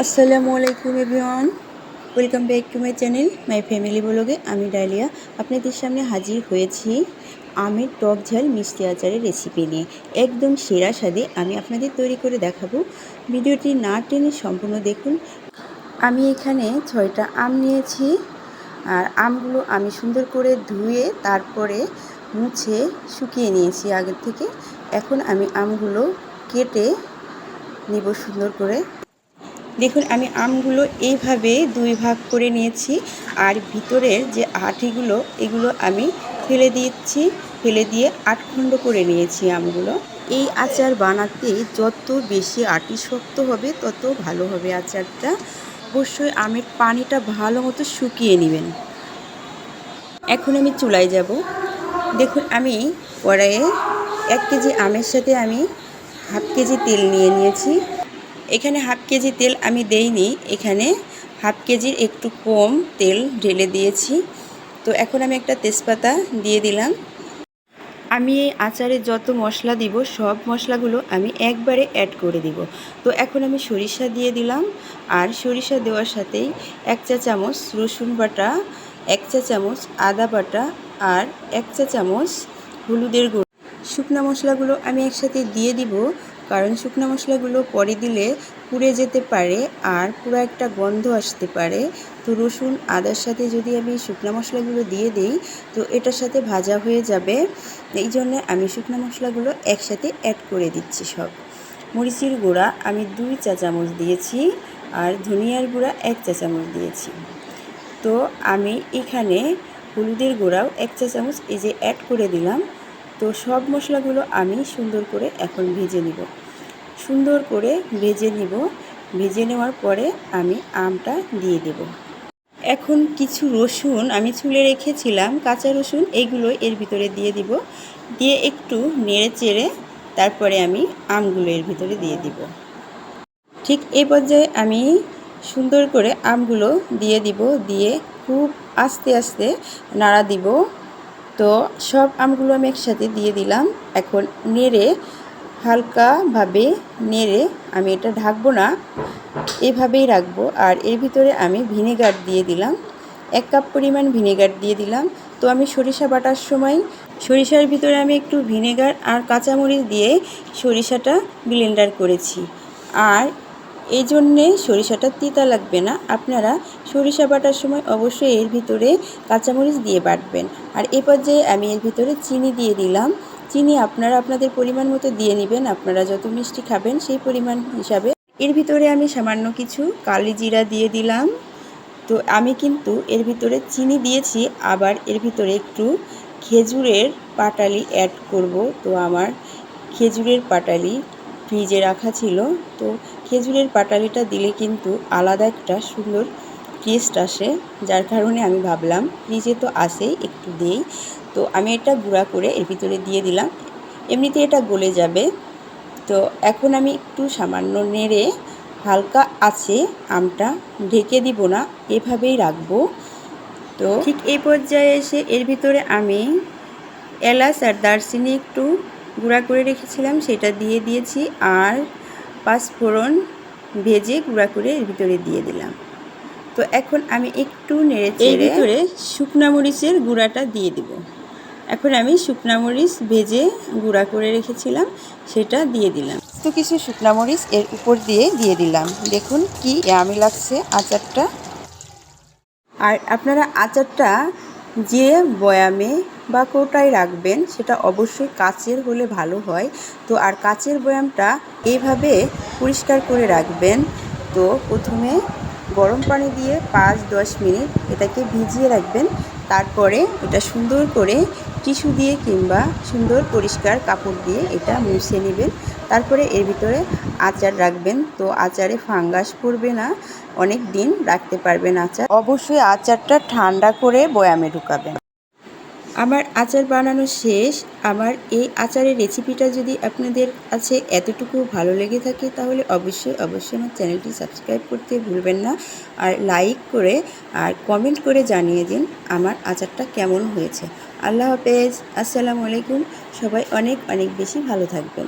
আসসালামু আলাইকুম everyone, welcome back to my channel my family ব্লগে। আমি ডালিয়া আপনাদের সামনে হাজির হয়েছি আমের টক ঝাল মিষ্টি আচারের রেসিপি নিয়ে। একদম সেরা স্বাদে আমি আপনাদের তৈরি করে দেখাবো। ভিডিওটি না টেনে সম্পূর্ণ দেখুন। আমি এখানে 6টা আম নিয়েছি, আর আমগুলো আমি সুন্দর করে ধুয়ে তারপরে মুছে শুকিয়ে নিয়েছি আগের থেকে। এখন আমি আমগুলো কেটে নিব সুন্দর করে। দেখুন, আমি আমগুলো এইভাবে 2 ভাগ করে নিয়েছি, আর ভিতরের যে আটিগুলো এগুলো আমি ফেলে দিয়েছি। ফেলে দিয়ে 8 খণ্ড করে নিয়েছি আমগুলো। এই আচার বানাতে যত বেশি আটি শক্ত হবে তত ভালো হবে আচারটা। অবশ্যই আমের পানিটা ভালো মতো শুকিয়ে নেবেন। এখন আমি চুলায় যাব। দেখুন, আমি কড়াইয়ে 1 কেজি আমের সাথে আমি হাফ কেজি তেল নিয়ে নিয়েছি। এখানে হাফ কেজি তেল আমি দেইনি, এখানে হাফ কেজির একটু কম তেল ঢেলে দিয়েছি। তো এখন আমি একটা তেজপাতা দিয়ে দিলাম। আমি এই আচারে যত মশলা দিব সব মশলাগুলো আমি একবারে অ্যাড করে দিব। তো এখন আমি সরিষা দিয়ে দিলাম, আর সরিষা দেওয়ার সাথেই 1 চা চামচ রসুন বাটা, 1 চা চামচ আদা বাটা, আর 1 চা চামচ হলুদের গুঁড়ো। শুকনো মশলাগুলো আমি একসাথে দিয়ে দিব, কারণ শুকনো মশলাগুলো পরে দিলে পুড়ে যেতে পারে আর পুরো একটা গন্ধ আসতে পারে। তো রসুন আদার সাথে যদি আমি শুকনো মশলাগুলো দিয়ে দিই তো এটার সাথে ভাজা হয়ে যাবে। এই জন্যে আমি শুকনো মশলাগুলো একসাথে অ্যাড করে দিচ্ছি সব। মরিচের গুঁড়া আমি 2 চা চামচ দিয়েছি, আর ধনিয়ার গুঁড়া 1 চা চামচ দিয়েছি। তো আমি এখানে হলুদের গুঁড়াও 1 চা চামচ এই যে অ্যাড করে দিলাম। তো সব মশলাগুলো আমি সুন্দর করে এখন ভেজে নিব। সুন্দর করে ভেজে নিব। ভেজে নেওয়ার পরে আমি আমটা দিয়ে দেব। এখন কিছু রসুন আমি ছুলে রেখেছিলাম, কাঁচা রসুন, এইগুলো এর ভিতরে দিয়ে দিব। দিয়ে একটু নেড়ে চেড়ে তারপরে আমি আমগুলো এর ভিতরে দিয়ে দিব। ঠিক এই পর্যায়ে আমি সুন্দর করে আমগুলো দিয়ে দিব। দিয়ে খুব আস্তে আস্তে নাড়া দিব। তো সব আমগুলো আমি একসাথে দিয়ে দিলাম। এখন নেড়ে হালকাভাবে নেড়ে আমি এটা ঢাকবো না, এভাবেই রাখবো। আর এর ভিতরে আমি ভিনেগার দিয়ে দিলাম, 1 কাপ পরিমাণ ভিনেগার দিয়ে দিলাম। তো আমি সরিষা বাটার সময় সরিষার ভিতরে আমি একটু ভিনেগার আর কাঁচামরিচ দিয়ে সরিষাটা ব্লেন্ডার করেছি, আর এই জন্যে সরিষাটা তিতা লাগবে না। আপনারা সরিষা বাটার সময় অবশ্যই এর ভিতরে কাঁচামরিচ দিয়ে বাটবেন। আর এই পর্যায়ে আমি এর ভিতরে চিনি দিয়ে দিলাম। চিনি আপনারা আপনাদের পরিমাণ মতো দিয়ে নেবেন, আপনারা যত মিষ্টি খাবেন সেই পরিমাণ হিসাবে। এর ভিতরে আমি সামান্য কিছু কালি জিরা দিয়ে দিলাম। তো আমি কিন্তু এর ভিতরে চিনি দিয়েছি, আবার এর ভিতরে একটু খেজুরের পাটালি অ্যাড করব। তো আমার খেজুরের পাটালি ফ্রিজে রাখা ছিল, তো খেজুরের পাটালিটা দিলে কিন্তু আলাদা একটা সুন্দর টেস্ট আসে, যার কারণে আমি ভাবলাম ফ্রিজে তো আসেই একটু দেই। তো আমি এটা গুঁড়া করে এর ভিতরে দিয়ে দিলাম। এমনিতে এটা গলে যাবে। তো এখন আমি একটু সামান্য নেড়ে হালকা আছে আমটা ঢেকে দিব না, এভাবেই রাখবো। তো ঠিক এই পর্যায়ে এসে এর ভিতরে আমি এলাচ আর দারচিনি একটু গুঁড়া করে রেখেছিলাম সেটা দিয়ে দিয়েছি, আর 5 ফোড়ন ভেজে গুঁড়া করে এর ভিতরে দিয়ে দিলাম। তো এখন আমি একটু নেড়ে চেড়ে এর ভিতরে শুকনা মরিচের গুঁড়াটা দিয়ে দিব। এখন আমি শুকনা মরিচ ভেজে গুঁড়া করে রেখেছিলাম সেটা দিয়ে দিলাম। তো কিছু শুকনা মরিচ এর উপর দিয়ে দিলাম। দেখুন কি ইয়ামি লাগছে আচারটা। আর আপনারা আচারটা যে বয়ামে বা কৌটায় রাখবেন সেটা অবশ্যই কাচের হলে ভালো হয়। তো আর কাচের বয়ামটা এইভাবে পরিষ্কার করে রাখবেন। তো প্রথমে গরম পানি দিয়ে 5-10 মিনিট এটাকে ভিজিয়ে রাখবেন। তারপরে এটা সুন্দর করে টিস্যু দিয়ে কিংবা সুন্দর পরিষ্কার কাপড় দিয়ে এটা মুছে নেবেন। তারপরে এর ভিতরে আচার রাখবেন। তো আচারে ফাঙ্গাস পড়বে না, অনেক দিন রাখতে পারবেন আচার। অবশ্যই আচারটা ঠান্ডা করে বয়ামে ঢুকাবেন। আমার আচার বানানো শেষ। আমার এই আচারের রেসিপিটা যদি আপনাদের কাছে এতটুকু ভালো লেগে থাকে তাহলে অবশ্যই আমার চ্যানেলটি সাবস্ক্রাইব করতে ভুলবেন না, আর লাইক করে আর কমেন্ট করে জানিয়ে দিন আমার আচারটা কেমন হয়েছে। আল্লাহ হাফেজ, আসসালামু আলাইকুম। সবাই অনেক অনেক বেশি ভালো থাকবেন।